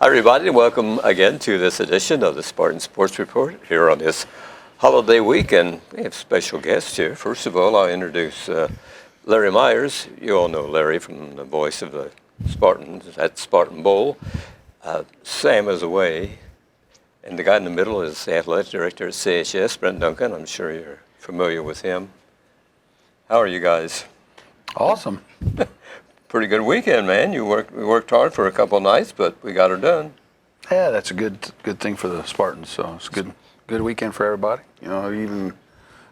Hi, everybody, and welcome again to this edition of the Spartan Sports Report here on this holiday week. And we have special guests here. First of all, I'll introduce Larry Myers. You all know Larry from the voice of the Spartans at Spartan Bowl. Sam is away, and the guy in the middle is the athletic director at CHS, Brent Duncan. I'm sure you're familiar with him. How are you guys? Awesome. Pretty good weekend, man. We worked hard for a couple of nights, but we got her done. Yeah, that's a good thing for the Spartans. So it's a good weekend for everybody. You know, even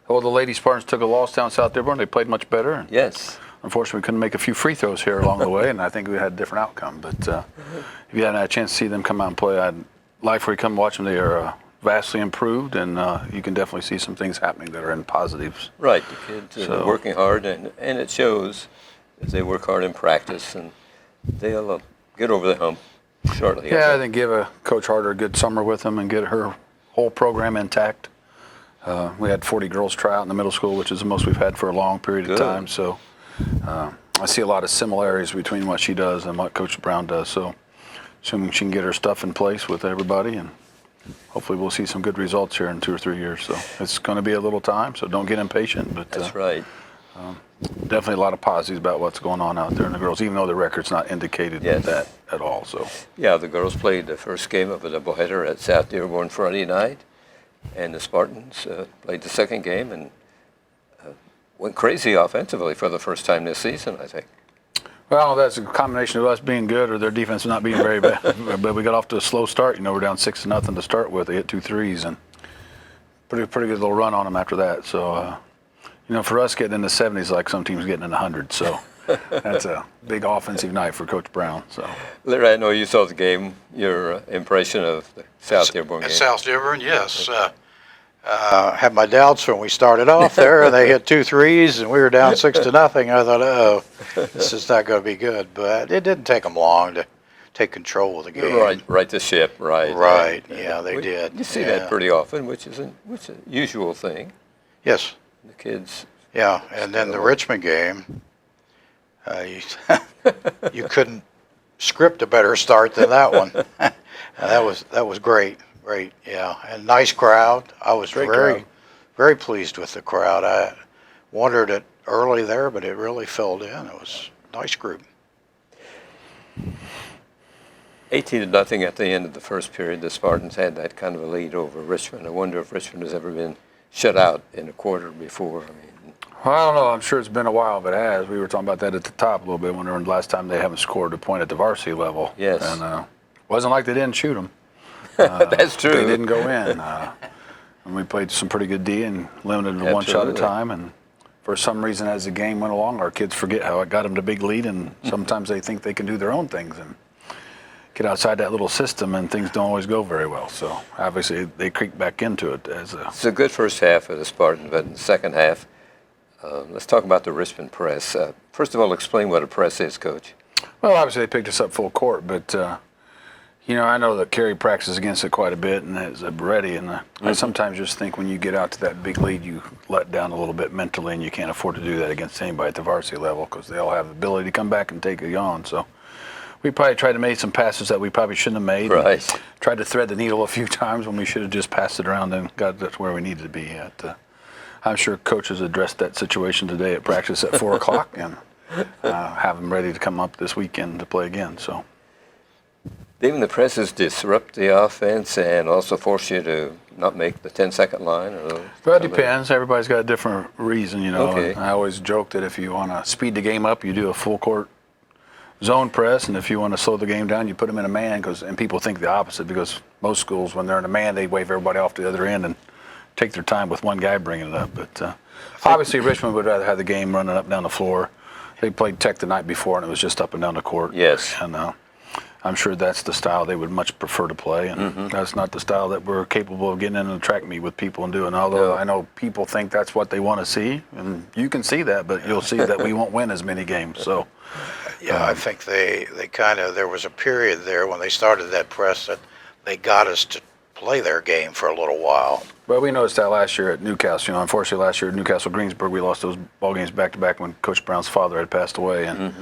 though the Lady Spartans took a loss down South Dearborn, they played much better. And yes. Unfortunately, we couldn't make a few free throws here along the way, and I think we had a different outcome. But if you hadn't had a chance to see them come out and play, I'd like for you to come watch them. They are vastly improved, and you can definitely see some things happening that are in positives. Right. The kids are working hard, and it shows. They work hard in practice, and they'll get over the hump shortly. Yeah, I think give Coach Harder a good summer with them and get her whole program intact. We had 40 girls try out in the middle school, which is the most we've had for a long period of time. So I see a lot of similarities between what she does and what Coach Brown does. So assuming she can get her stuff in place with everybody, and hopefully we'll see some good results here in 2 or 3 years. So it's going to be a little time, so don't get impatient. But that's right. Definitely a lot of positives about what's going on out there in the girls, even though the record's not indicated that at all. So yeah, the girls played the first game of a doubleheader at South Dearborn Friday night, and the Spartans played the second game and went crazy offensively for the first time this season, I think. Well, that's a combination of us being good or their defense not being very bad. But we got off to a slow start. You know, we're down 6-0 to start with. They hit 2 threes and pretty good little run on them after that. So. You know, for us, getting in the 70s like some teams getting in the 100s, so that's a big offensive night for Coach Brown. So, Larry, I know you saw the game. Your impression of the South Dearborn game? South Dearborn, yes. Had my doubts when we started off there. They hit 2 threes, and we were down 6-0. I thought, oh, this is not going to be good. But it didn't take them long to take control of the game. Right the ship, right. Right, yeah, they did. You see that pretty often, which is a usual thing. Yes. The kids. Yeah, and then the Richmond game, you couldn't script a better start than that one. That was great, yeah, and nice crowd. I was very pleased with the crowd. I wondered it early there, but it really filled in. It was a nice group. 18-0 at the end of the first period. The Spartans had that kind of a lead over Richmond. I wonder if Richmond has ever been shut out in a quarter before. Well, I don't know. I'm sure it's been a while, but it has. We were talking about that at the top a little bit when the last time they haven't scored a point at the varsity level. Yes. And wasn't like they didn't shoot them. That's true. They didn't go in. And we played some pretty good D and limited to one shot at a time. And for some reason, as the game went along, our kids forget how it got them to big lead, and sometimes they think they can do their own things and get outside that little system, and things don't always go very well. So obviously they creep back into it. It's a good first half of the Spartans, but in the second half, let's talk about the Richmond press. First of all, explain what a press is, Coach. Well, obviously they picked us up full court, but you know, I know that Kerry practices against it quite a bit and is ready. And I sometimes just think when you get out to that big lead, you let down a little bit mentally, and you can't afford to do that against anybody at the varsity level because they all have the ability to come back and take it on. So we probably tried to make some passes that we probably shouldn't have made. Right. Tried to thread the needle a few times when we should have just passed it around and got to where we needed to be at. I'm sure coaches addressed that situation today at practice at 4 o'clock and have them ready to come up this weekend to play again. So, Even the presses disrupt the offense and also force you to not make the 10-second line? Well, it depends. Everybody's got a different reason, you know. Okay. I always joke that if you want to speed the game up, you do a full court zone press, and if you want to slow the game down, you put them in a man. And people think the opposite, because most schools, when they're in a man, they wave everybody off to the other end and take their time with one guy bringing it up. But obviously Richmond would rather have the game running up and down the floor. They played Tech the night before, and it was just up and down the court. Yes. And I'm sure that's the style they would much prefer to play, and that's not the style that we're capable of getting in a track meet with people and doing. Although I know people think that's what they want to see, and you can see that, but you'll see that we won't win as many games. So, yeah, I think they kind of, there was a period there when they started that press that they got us to play their game for a little while. But we noticed that last year at Newcastle. You know, unfortunately last year at Newcastle Greensburg, we lost those ball games back to back when Coach Brown's father had passed away, and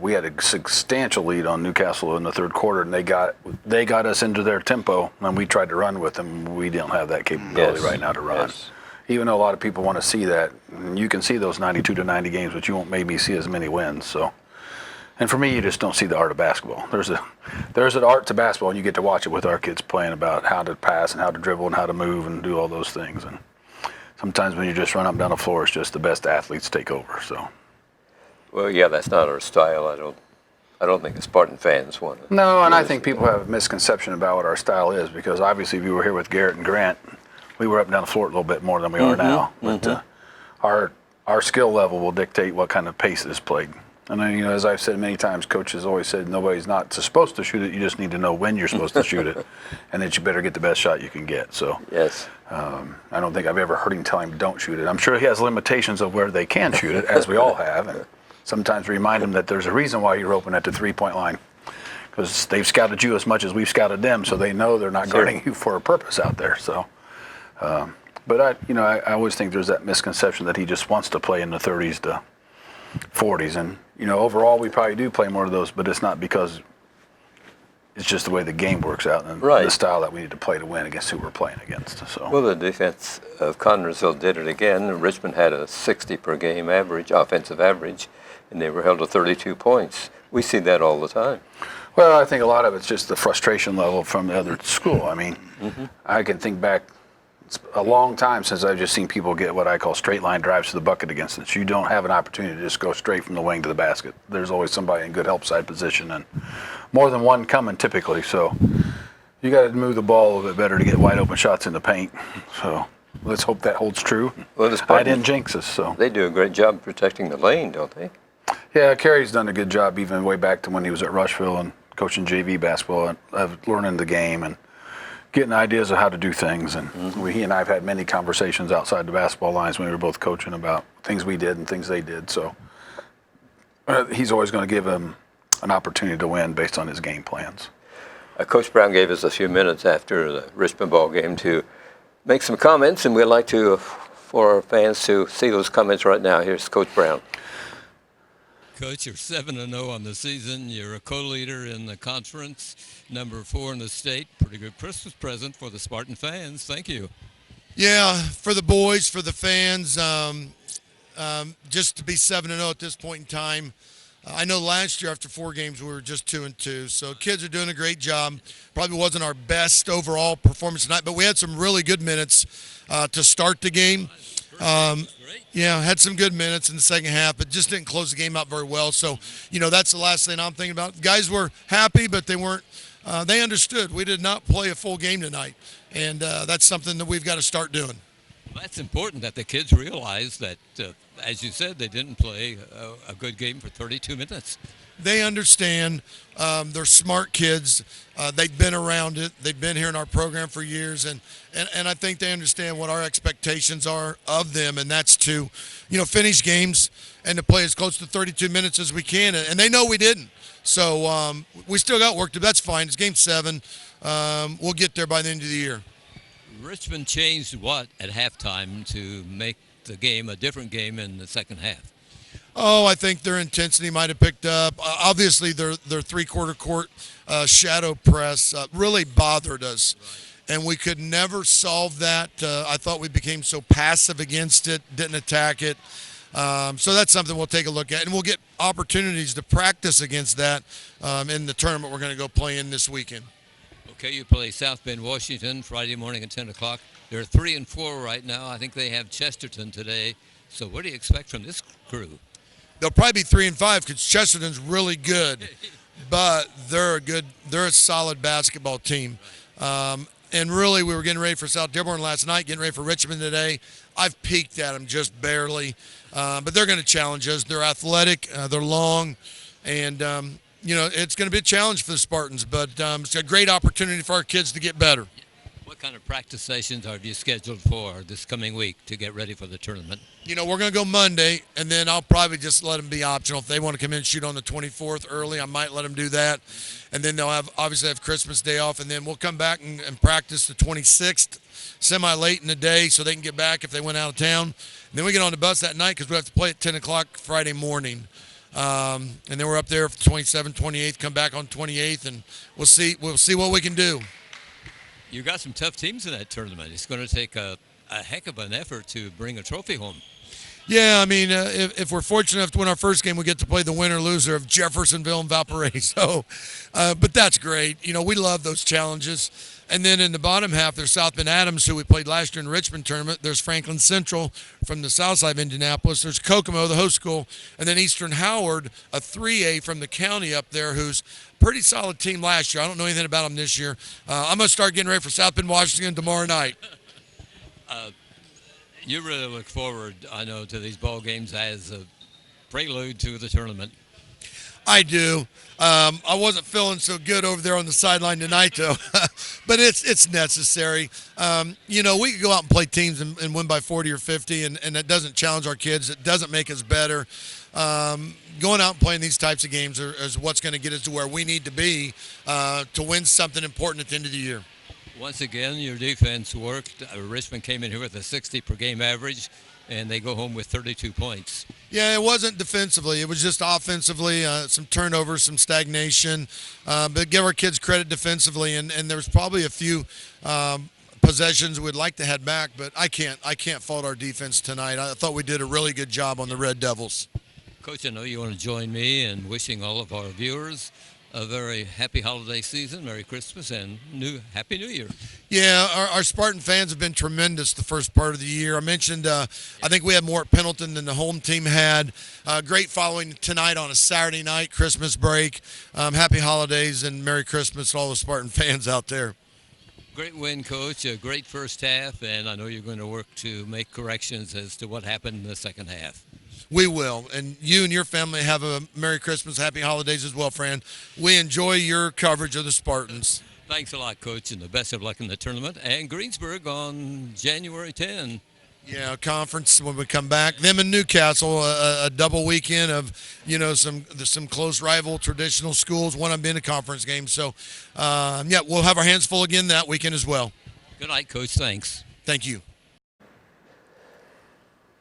We had a substantial lead on Newcastle in the third quarter, and they got us into their tempo, and we tried to run with them. We don't have that capability right now to run. Yes. Even though a lot of people want to see that, and you can see those 92 to 90 games, but you won't maybe see as many wins. So, and for me, you just don't see the art of basketball. There's an art to basketball, and you get to watch it with our kids playing about how to pass and how to dribble and how to move and do all those things. And sometimes when you just run up and down the floor, it's just the best athletes take over. So. Well, yeah, that's not our style. I don't think the Spartan fans want it. No, and I think people have a misconception about what our style is, because obviously if you were here with Garrett and Grant, we were up and down the floor a little bit more than we are now. But our skill level will dictate what kind of pace is played. And then, as I've said many times, coaches always said nobody's not supposed to shoot it. You just need to know when you're supposed to shoot it, and that you better get the best shot you can get. So Yes. I don't think I've ever heard him tell him don't shoot it. I'm sure he has limitations of where they can shoot it, as we all have. And sometimes remind him that there's a reason why you're open at the three-point line, because they've scouted you as much as we've scouted them, so they know they're not guarding you for a purpose out there. So, but I always think there's that misconception that he just wants to play in the 30s to 40s, and overall we probably do play more of those, but it's not because it's just the way the game works out and the style that we need to play to win against who we're playing against. So. Well, the defense of Connersville did it again. Richmond had a 60 per game average, offensive average, and they were held to 32 points. We see that all the time. Well, I think a lot of it's just the frustration level from the other school. I mean, I can think back, it's a long time since I've just seen people get what I call straight line drives to the bucket against us. You don't have an opportunity to just go straight from the wing to the basket. There's always somebody in good help side position, and more than one coming typically. So you got to move the ball a little bit better to get wide open shots in the paint. So let's hope that holds true. Well, I didn't jinx us. So they do a great job protecting the lane, don't they? Yeah, Kerry's done a good job even way back to when he was at Rushville and coaching JV basketball, and of learning the game and getting ideas of how to do things. And he and I have had many conversations outside the basketball lines when we were both coaching about things we did and things they did. So he's always going to give him an opportunity to win based on his game plans. Coach Brown gave us a few minutes after the Richmond ball game to make some comments, and we'd like for our fans to see those comments right now. Here's Coach Brown. Coach, you're 7-0 on the season. You're a co-leader in the conference, number 4 in the state. Pretty good Christmas present for the Spartan fans. Thank you. Yeah, for the boys, for the fans, just to be 7-0 at this point in time. I know last year after 4 games we were just 2-2, so kids are doing a great job. Probably wasn't our best overall performance tonight, but we had some really good minutes to start the game. Yeah, had some good minutes in the second half, but just didn't close the game out very well. So, that's the last thing I'm thinking about. Guys were happy, but they weren't. They understood we did not play a full game tonight, and that's something that we've got to start doing. Well, that's important that the kids realize that, as you said, they didn't play a good game for 32 minutes. They understand. They're smart kids. They've been around it. They've been here in our program for years, and I think they understand what our expectations are of them, and that's to, finish games and to play as close to 32 minutes as we can. And they know we didn't. So we still got work to do. That's fine. It's game 7. We'll get there by the end of the year. Richmond changed what at halftime to make the game a different game in the second half? Oh, I think their intensity might have picked up. Obviously, their three-quarter court shadow press really bothered us, and we could never solve that. I thought we became so passive against it, didn't attack it. So that's something we'll take a look at, and we'll get opportunities to practice against that in the tournament we're going to go play in this weekend. Okay, you play South Bend, Washington, Friday morning at 10 o'clock. They're 3-4 right now. I think they have Chesterton today. So what do you expect from this crew? They'll probably be 3-5 because Chesterton's really good, but they're a solid basketball team. And really, we were getting ready for South Dearborn last night, getting ready for Richmond today. I've peeked at them just barely, but they're going to challenge us. They're athletic, they're long, and it's going to be a challenge for the Spartans, but it's a great opportunity for our kids to get better. What kind of practice sessions have you scheduled for this coming week to get ready for the tournament? We're going to go Monday, and then I'll probably just let them be optional. If they want to come in and shoot on the 24th early, I might let them do that. And then they'll obviously have Christmas Day off, and then we'll come back and practice the 26th, semi-late in the day, so they can get back if they went out of town. And then we get on the bus that night because we have to play at 10 o'clock Friday morning. And then we're up there for 27th, 28th, come back on 28th, and we'll see what we can do. You got some tough teams in that tournament. It's going to take a heck of an effort to bring a trophy home. Yeah, I mean, if we're fortunate enough to win our first game, we get to play the winner-loser of Jeffersonville and Valparaiso. But that's great. You know, we love those challenges. And then in the bottom half, there's South Bend Adams, who we played last year in the Richmond tournament. There's Franklin Central from the south side of Indianapolis. There's Kokomo, the host school. And then Eastern Howard, a 3A from the county up there, who's a pretty solid team last year. I don't know anything about them this year. I'm going to start getting ready for South Bend, Washington tomorrow night. You really look forward, I know, to these ball games as a prelude to the tournament. I do. I wasn't feeling so good over there on the sideline tonight, though. But it's necessary. You know, we could go out and play teams and win by 40 or 50, and that doesn't challenge our kids. It doesn't make us better. Going out and playing these types of games is what's going to get us to where we need to be to win something important at the end of the year. Once again, your defense worked. Richmond came in here with a 60 per game average, and they go home with 32 points. Yeah, it wasn't defensively. It was just offensively, some turnovers, some stagnation. But give our kids credit defensively, and there was probably a few possessions we'd like to have back, but I can't fault our defense tonight. I thought we did a really good job on the Red Devils. Coach, I know you want to join me in wishing all of our viewers a very happy holiday season, Merry Christmas, and Happy New Year. Yeah, our Spartan fans have been tremendous the first part of the year. I mentioned I think we had more at Pendleton than the home team had. Great following tonight on a Saturday night, Christmas break. Happy holidays and Merry Christmas to all the Spartan fans out there. Great win, Coach. A great first half, and I know you're going to work to make corrections as to what happened in the second half. We will. And you and your family have a Merry Christmas, Happy Holidays as well, Fran. We enjoy your coverage of the Spartans. Thanks a lot, Coach, and the best of luck in the tournament. And Greensburg on January 10. Yeah, conference when we come back. Them in Newcastle, a double weekend of, you know, some close rival traditional schools. One of them being a conference game. So, yeah, we'll have our hands full again that weekend as well. Good night, Coach. Thanks. Thank you.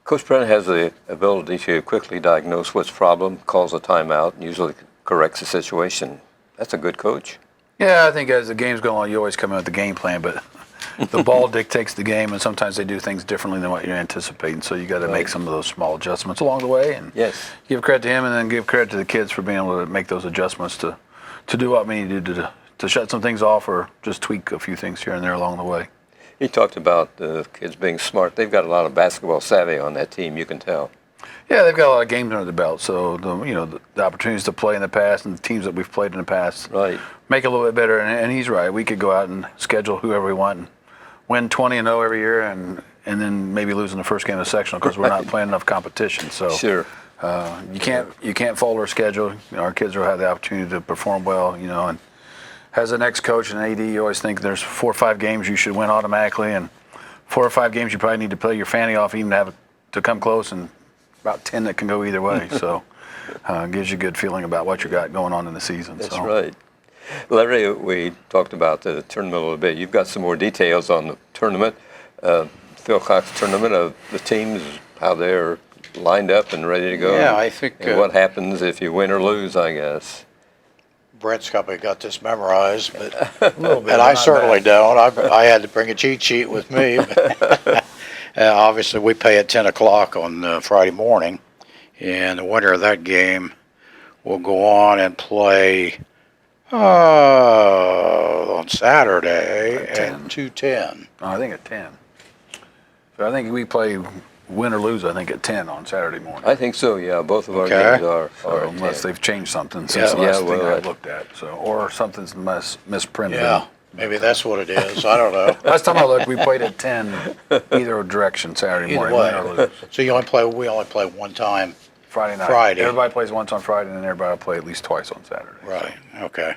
Coach Brent has the ability to quickly diagnose what's problem, calls a timeout, and usually corrects the situation. That's a good coach. Yeah, I think as the game's going on, you always come in with the game plan, but the ball dictates the game, and sometimes they do things differently than what you're anticipating. So you got to make some of those small adjustments along the way, and give credit to him, and then give credit to the kids for being able to make those adjustments to do what we need to shut some things off or just tweak a few things here and there along the way. He talked about the kids being smart. They've got a lot of basketball savvy on that team, you can tell. Yeah, they've got a lot of games under the belt, so the opportunities to play in the past and the teams that we've played in the past make it a little bit better. And he's right. We could go out and schedule whoever we want and win 20-0 every year, and then maybe lose in the first game of the sectional because we're not playing enough competition. So you can't fault our schedule. You know, our kids will have the opportunity to perform well. And as an ex-coach and AD, you always think there's 4 or 5 games you should win automatically, and 4 or 5 games you probably need to play your fanny off even to have it to come close, and about 10 that can go either way. So it gives you a good feeling about what you got going on in the season. That's right. Larry, we talked about the tournament a little bit. You've got some more details on the tournament, Phil Cox tournament, of the teams, how they're lined up and ready to go. Yeah, I think. And what happens if you win or lose, I guess. Brent's probably got this memorized, but and I certainly don't. I had to bring a cheat sheet with me. Obviously, we pay at 10 o'clock on Friday morning, and the winner of that game will go on and play on Saturday at 2:10. Oh, I think at 10. So I think we play win or lose, I think, at 10 on Saturday morning. I think so, yeah. Both of our games are at unless 10. they've changed something since the last thing I looked at. So, or something's misprinted. Yeah, maybe that's what it is. I don't know. Last time I looked, we played at 10 either direction Saturday morning, win or lose. So we only play one time. Friday night. Everybody plays once on Friday, and then everybody will play at least twice on Saturday. Right. Okay.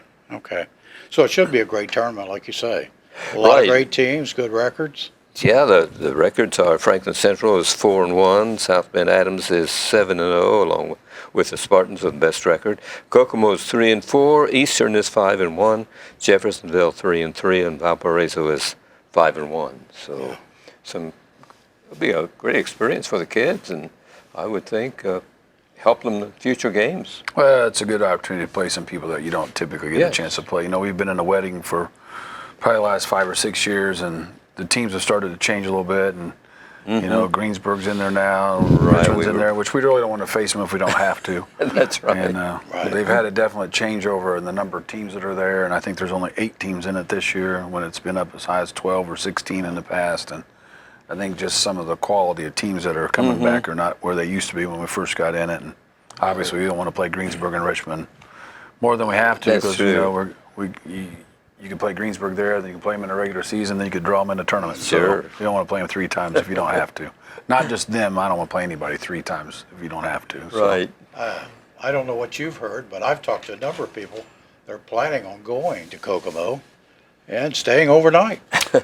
So it should be a great tournament, like you say. A lot of great teams, good records. Yeah, the records are Franklin Central is 4-1, South Bend Adams is 7-0, along with the Spartans with the best record. Kokomo is 3-4, Eastern is 5-1, Jeffersonville 3-3, and Valparaiso is 5-1. So it'll be a great experience for the kids, and I would think help them in future games. Well, it's a good opportunity to play some people that you don't typically get Yes. a chance to play. You know, we've been in a wedding for probably the last 5 or 6 years, and the teams have started to change a little bit. And you know, Greensburg's in there now, Richmond's in there, which we really don't want to face them if we don't have to. That's right. And they've had a definite changeover in the number of teams that are there, and I think there's only 8 teams in it this year when it's been up as high as 12 or 16 in the past. And I think just some of the quality of teams that are coming back are not where they used to be when we first got in it. And obviously, we don't want to play Greensburg and Richmond more than we have to That's because true. you know you can play Greensburg there, then you can play them in the regular season, then you could draw them in the tournament. Sure. So you don't want to play them 3 times if you don't have to. Not just them. I don't want to play anybody 3 times if you don't have to. So. Right. I don't know what you've heard, but I've talked to a number of people. They're planning on going to Kokomo and staying overnight.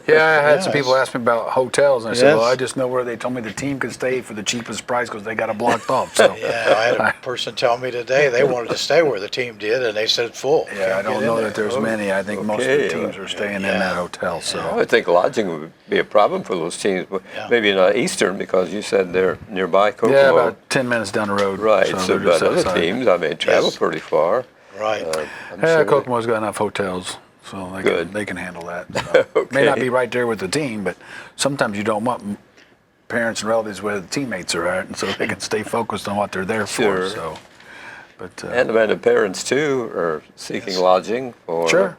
Yeah, I had some Yes. people ask me about hotels, and I said, Yes. well, I just know where they told me the team could stay for the cheapest price because they got it blocked off. So Yeah, I had a person tell me today they wanted to stay where the team did, and they said full. yeah, I Can't don't get in know there. that there's many. I think most of the Okay. teams are staying in Yeah. that hotel. I So would think lodging would be a problem for those teams, but Yeah. maybe not Eastern because you said they're nearby Kokomo. yeah, about 10 minutes down the road. Right, So so they're just but other outside. teams, I mean, travel Yes. pretty far. Right. I'm Yeah, sure Kokomo's got enough hotels, so Good. they can handle that. So. May not be right there with the team, but sometimes you don't want parents and relatives where the teammates are at, and so they can stay focused on what they're there Sure. for. So, but And the parents too are seeking lodging for Sure.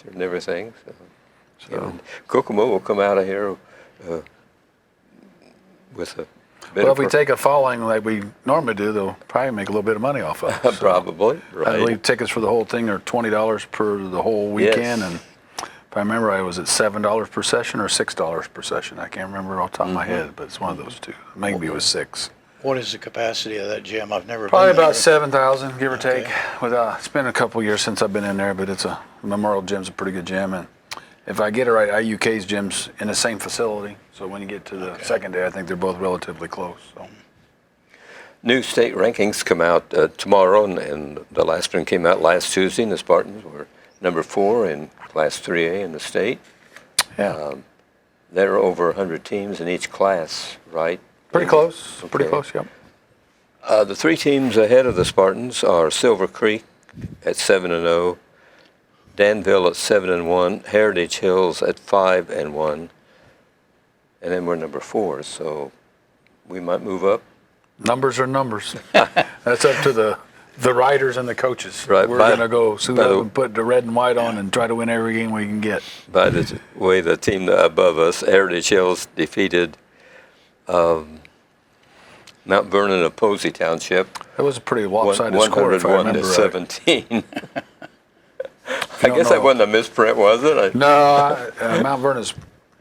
certain everything. So, and Kokomo will come out of here with a bit well, of if we take a following like we normally do, they'll probably make a little bit of money off of it. So, probably I right. believe tickets for the whole thing are $20 per the whole weekend, Yes. and if I remember right, was it $7 per session or $6 per session? I can't remember off the top of my head, but it's one of those two. Maybe it was 6. What is the capacity of that gym? I've never Probably been there. about 7,000, give or take. Okay. It's been a couple years since I've been in there, but it's a Memorial Gym's a pretty good gym, and if I get it right, IUK's gym's in the same facility. So when you get to the second day, I think they're both relatively close. So. New state rankings come out tomorrow, and the last one came out last Tuesday, and the Spartans were number 4 in Class 3A in the state. Yeah, There are over 100 teams in each class, right? pretty close. Pretty Okay. close. Yep. The 3 teams ahead of the Spartans are Silver Creek at 7-0, Danville at 7-1, Heritage Hills at 5-1, and then we're number 4. So we might move up. Numbers are numbers. That's up to the riders and the coaches. Right, We're by- going to go suit by up the- and put the red and white on and try to win every game we can get. By the way, the team above us, Heritage Hills, defeated Mount Vernon of Posey Township, That was a pretty lopsided score, if I 101 remember to right. 17. I don't guess that know. wasn't a misprint, was it? No, Mount Vernon's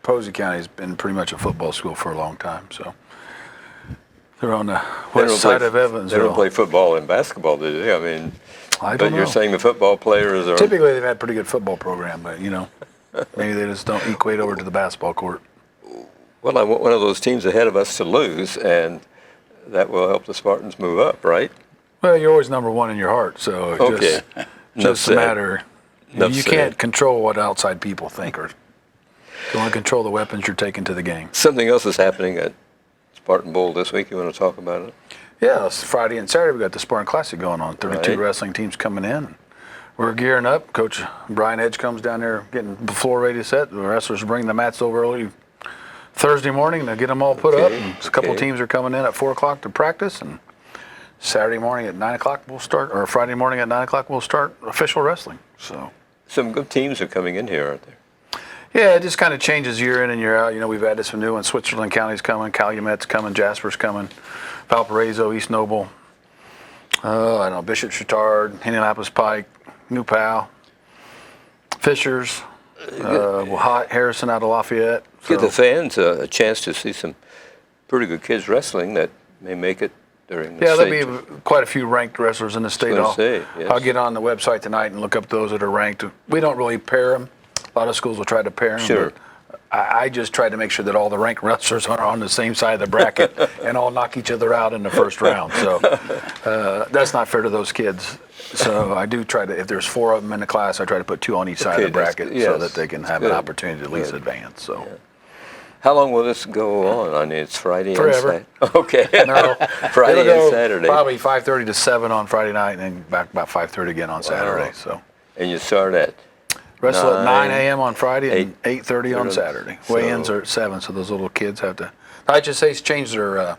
Posey County has been pretty much a football school for a long time. So they're on the They don't west side play- of Evansville. They don't play football and basketball, do they? I mean, I but don't you're know. saying the football players are. Typically, they've had a pretty good football program, but maybe they just don't equate over to the basketball court. Well, I want one of those teams ahead of us to lose, and that will help the Spartans move up, right? Well, you're always number 1 in your heart, so it Okay. just Enough a said. matter. Enough You said. can't control what outside people think, or you want to control the weapons you're taking to the game. Something else is happening at Spartan Bowl this week. You want to talk about it? Yeah, it's Friday and Saturday. We got the Spartan Classic going on. 32 Right. wrestling teams coming in. We're gearing up. Coach Brian Edge comes down there getting the floor ready to set. The wrestlers bring the mats over early Thursday morning to get them all put up. Okay, And a couple okay. teams are coming in at 4 o'clock to practice. And Saturday morning at 9 o'clock we'll start, or Friday morning at 9 o'clock we'll start official wrestling. So. Some good teams are coming in here, aren't there? Yeah, it just kind of changes year in and year out. We've added some new ones. Switzerland County's coming, Calumet's coming, Jasper's coming, Valparaiso, East Noble, I don't know, Bishop Chatard, Indianapolis Pike, New Pal, Fishers, Harrison out of Lafayette. Give So, the fans a chance to see some pretty good kids wrestling that may make it during the yeah, state. there'll be quite a few ranked wrestlers in the state. gonna say, yes. I'll get on the website tonight and look up those that are ranked. We don't really pair them. A lot of schools will try to pair them. Sure. I just try to make sure that all the ranked wrestlers are on the same side of the bracket and all knock each other out in the first round. So that's not fair to those kids. So I do try to, if there's 4 of them in the class, I try to put 2 on each side Okay, of the that's bracket good. so Yes, that they can that's have an good. opportunity to at least Good. advance. So How long will this go on? I mean, it's Friday Forever. and Saturday. Okay. No, Friday it'll go and Saturday. Probably 5:30 to 7 on Friday night, and then back about 5:30 again on Saturday. So And you start at wrestle at 9 9 a.m. on Friday and 8:30 on Saturday. Weigh-ins are at 7, so those little kids have to. IHSA's changed their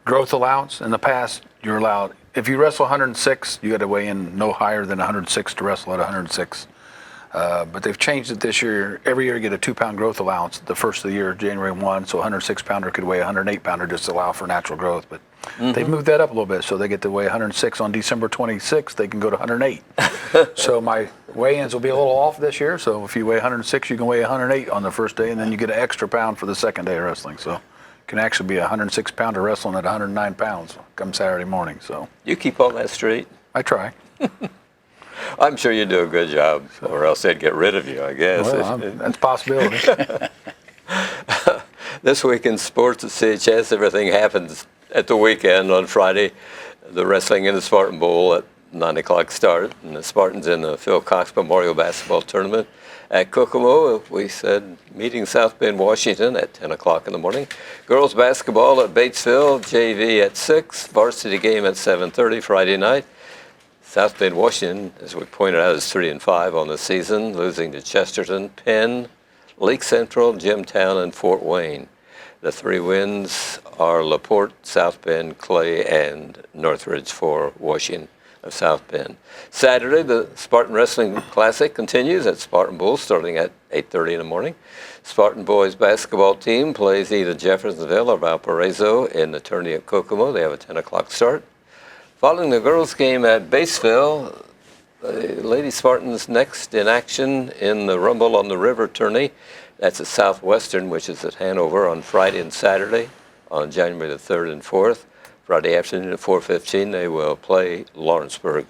growth allowance. In the past, you're allowed, if you wrestle 106, you got to weigh in no higher than 106 to wrestle at 106. But they've changed it this year. Every year you get a 2-pound growth allowance the first of the year, January 1. So a 106-pounder could weigh a 108-pounder just to allow for natural growth. But they've moved that up a little bit. So they get to weigh 106 on December 26th. They can go to 108. So my weigh-ins will be a little off this year. So if you weigh 106, you can weigh 108 on the first day, and then you get an extra pound for the second day of wrestling. So it can actually be a 106-pounder wrestling at 109 pounds come Saturday morning. So You keep all that straight? I try. I'm sure you do a good job, or else they'd get rid of you, I guess. Well, that's a possibility. This week in sports at CHS, everything happens at the weekend on Friday. The wrestling in the Spartan Bowl at 9 o'clock start, and the Spartans in the Phil Cox Memorial Basketball Tournament at Kokomo. We said meeting South Bend, Washington at 10 o'clock in the morning. Girls basketball at Batesville, JV at 6, varsity game at 7:30 Friday night. South Bend, Washington, as we pointed out, is 3-5 on the season, losing to Chesterton, Penn, Lake Central, Jimtown, and Fort Wayne. The 3 wins are LaPorte, South Bend, Clay, and Northridge for Washington of South Bend. Saturday, the Spartan Wrestling Classic continues at Spartan Bowl, starting at 8:30 in the morning. Spartan boys basketball team plays either Jeffersonville or Valparaiso in the tourney at Kokomo. They have a 10 o'clock start. Following the girls' game at Batesville, the Lady Spartans next in action in the Rumble on the River tourney. That's at Southwestern, which is at Hanover on Friday and Saturday on January the 3rd and 4th. Friday afternoon at 4:15, they will play Lawrenceburg.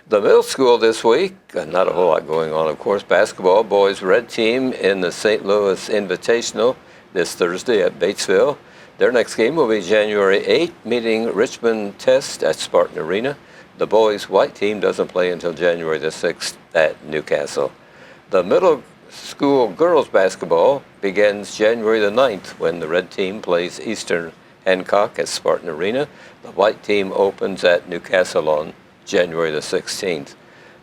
The middle school this week, not a whole lot going on, of course. Basketball, boys red team in the St. Louis Invitational this Thursday at Batesville. Their next game will be January 8th, meeting Richmond Test at Spartan Arena. The boys' white team doesn't play until January the 6th at Newcastle. The middle school girls basketball begins January the 9th when the red team plays Eastern Hancock at Spartan Arena. The white team opens at Newcastle on January the 16th.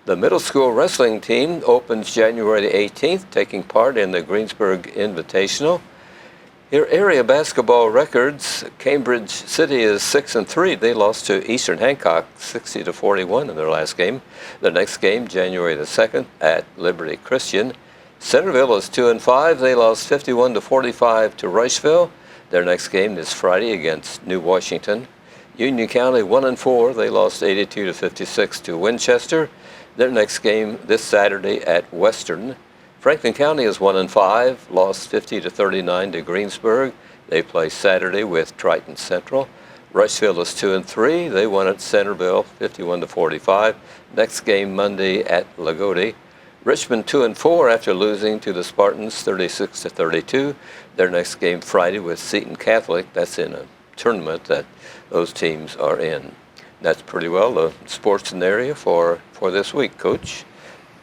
The middle school wrestling team opens January the 18th, taking part in the Greensburg Invitational. Your area basketball records, Cambridge City is 6-3. They lost to Eastern Hancock 60-41 in their last game. The next game, January the 2nd at Liberty Christian. Centerville is 2-5. They lost 51-45 to Rushville. Their next game is Friday against New Washington. Union County 1-4. They lost 82-56 to Winchester. Their next game this Saturday at Western. Franklin County is 1-5, lost 50-39 to Greensburg. They play Saturday with Triton Central. Rushville is 2-3. They won at Centerville 51-45. Next game Monday at Lagodi. Richmond 2-4 after losing to the Spartans 36-32. Their next game Friday with Seton Catholic. That's in a tournament that those teams are in. That's pretty well the sports in the area for this week. Coach,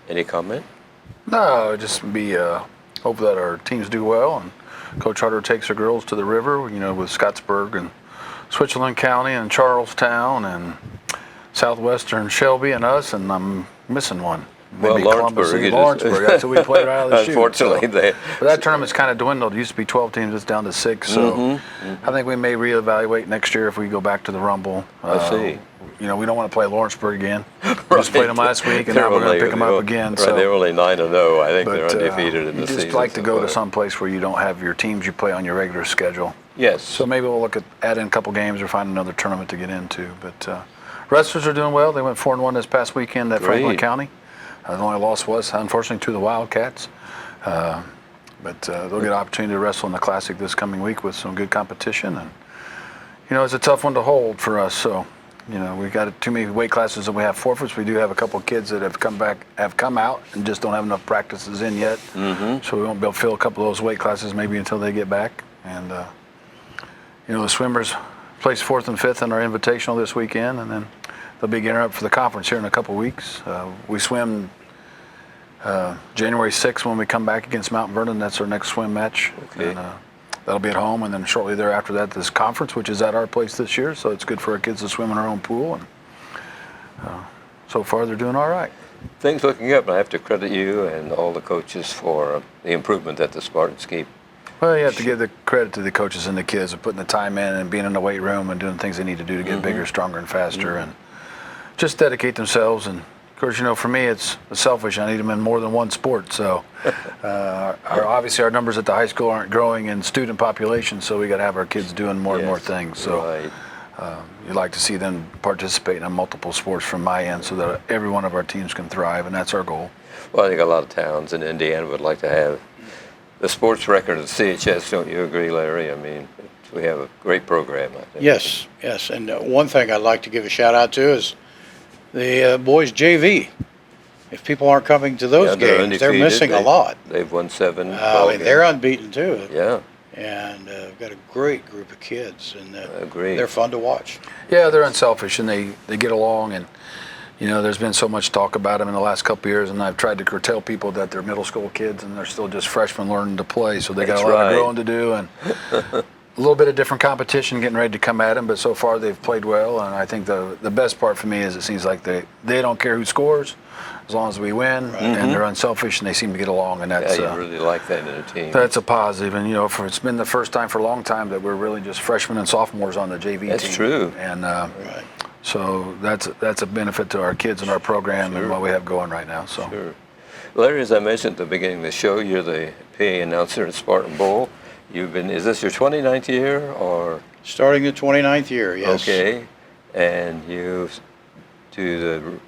any comment? No, just be hope that our teams do well, and Coach Harder takes her girls to the river. With Scottsburg and Switzerland County and Charlestown and Southwestern Shelby and us, and I'm missing one. Maybe Lawrenceburg. Lawrenceburg. That's what we played right out of the chute. Unfortunately, but that tournament's kind of dwindled. It used to be 12 teams. It's down to 6. So I think we may reevaluate next year if we go back to the Rumble. I see. We don't want to play Lawrenceburg again. We just played them last week, and now we're going to pick them up again. Right, they're only 9-0. I think but, they're undefeated in the season. You just like to go to some place where you don't have your teams you play on your regular schedule. Yes. So maybe we'll look at add in a couple games or find another tournament to get into. But wrestlers are doing well. They went 4-1 this past weekend at Franklin County. The only loss was, unfortunately, to the Wildcats. But they'll get an opportunity to wrestle in the Classic this coming week with some good competition. And, it's a tough one to hold for us. So, we've got too many weight classes and we have forfeits. We do have a couple of kids that have come out and just don't have enough practices in yet. So we won't be able to fill a couple of those weight classes maybe until they get back. And, the swimmers placed 4th and 5th in our invitational this weekend, and then they'll be getting up for the conference here in a couple of weeks. We swim January 6th when we come back against Mount Vernon. That's our next swim match. Okay. And, that'll be at home, and then shortly thereafter that this conference, which is at our place this year. So it's good for our kids to swim in our own pool, and so far they're doing all right. Things looking up, and I have to credit you and all the coaches for the improvement that the Spartans keep. Well, you have to give the credit to the coaches and the kids of putting the time in and being in the weight room and doing things they need to do to get bigger, stronger, and faster, and just dedicate themselves. And of course, for me, it's selfish. I need them in more than one sport. So obviously our numbers at the high school aren't growing in student population, so we got to have our kids doing more and more things. So you'd like to see them participate in multiple sports from my end so that every one of our teams can thrive, and that's our goal. Well, I think a lot of towns in Indiana would like to have the sports record of CHS. Don't you agree, Larry? I mean, we have a great program, I think. Yes. And one thing I'd like to give a shout out to is the boys JV. If people aren't coming to those games, they're missing a lot. They've won 7. They're unbeaten too. Yeah. And we've got a great group of kids, and Agreed. they're fun to watch. Yeah, they're unselfish, and they get along, and there's been so much talk about them in the last couple of years, and I've tried to curtail people that they're middle school kids and they're still just freshmen learning to play, so they got a lot of growing to do, and a little bit of different competition getting ready to come at them, but so far they've played well, and I think the best part for me is it seems like they don't care who scores as long as we win, and they're unselfish, and they seem to get along, and that's you really like that in a team. That's a positive, and it's been the first time for a long time that we're really just freshmen and sophomores on the JV team. That's true. And so that's a benefit to our kids and our program and what we have going right now. So. Sure. Larry, as I mentioned at the beginning of the show, you're the PA announcer at Spartan Bowl. Is this your 29th year or? Starting the 29th year, yes. Okay, and you do the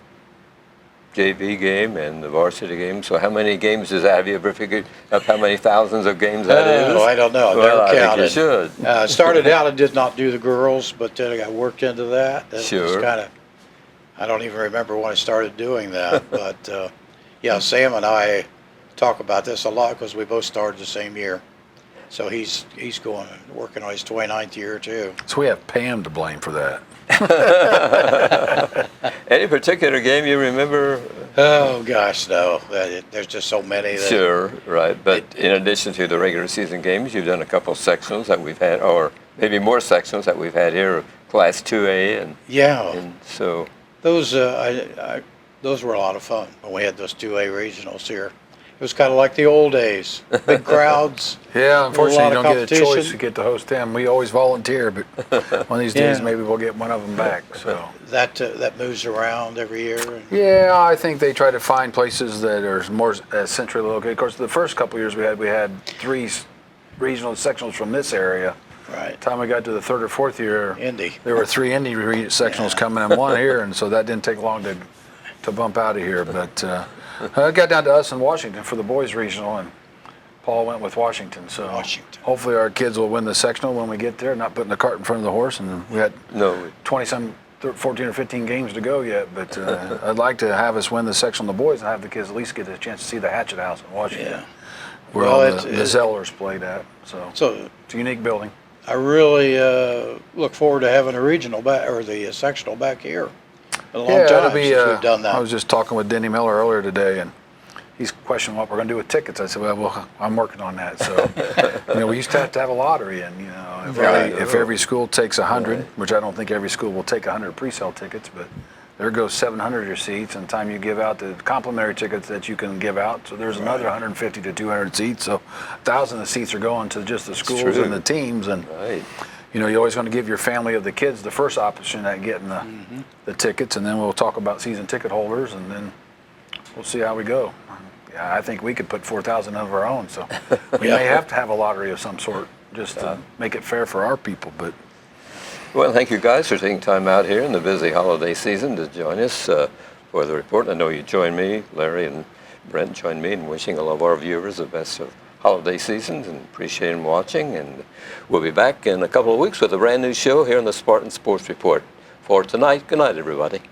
JV game and the varsity game. So how many games is that? Have you ever figured up how many thousands of games that is? Oh, I don't know. Well, I counted. think you should. Started out, I did not do the girls, but then I got worked into that. Sure. Was kind of, I don't even remember when I started doing that. But yeah, Sam and I talk about this a lot because we both started the same year. So he's working on his 29th year too. So we have Pam to blame for that. Any particular game you remember? Oh gosh, no. There's just so many. Sure, right. But in addition to the regular season games, you've done a couple of sectionals that we've had, or maybe more sectionals that we've had here, Class 2A, and and so those those were a lot of fun when we had those 2A regionals here. It was kind of like the old days, big crowds. Yeah, unfortunately, you don't get a choice to get to host them. We always volunteer, but one of these days maybe we'll get one of them back. So that moves around every year. Yeah, I think they try to find places that are more centrally located. Of course, the first couple of years we had 3 regional sectionals from this area. Right. By the time we got to the 3rd or 4th year, Indy. There were 3 Indy sectionals coming and 1 here, and so that didn't take long to bump out of here. But it got down to us in Washington for the boys regional, and Paul went with Washington. So hopefully our kids will win the sectional when we get there, not putting the cart in front of the horse. And we had 20-some, 14 or 15 games to go yet, but I'd like to have us win the sectional, the boys, and have the kids at least get a chance to see the Hatchet House in Washington, where all the Zellers played at. So it's a unique building. I really look forward to having a regional or the sectional back here. A long time since we've done that. I was just talking with Denny Miller earlier today, and he's questioning what we're going to do with tickets. I said, well, I'm working on that. So, we used to have a lottery, and if every school takes 100, which I don't think every school will take 100 pre-sale tickets, but there goes 700 of your seats, and the time you give out the complimentary tickets that you can give out, so there's another 150 to 200 seats. So 1,000 of the seats are going to just the schools and the teams, and. You're always going to give your family of the kids the first option at getting the tickets, and then we'll talk about season ticket holders, and then we'll see how we go. Yeah, I think we could put 4,000 of our own, so we may have to have a lottery of some sort just to make it fair for our people. But well, thank you guys for taking time out here in the busy holiday season to join us for the report. I know you joined me, Larry and Brent joined me in wishing all of our viewers the best of holiday seasons, and appreciate them watching, and we'll be back in a couple of weeks with a brand new show here on the Spartan Sports Report. For tonight, good night, everybody.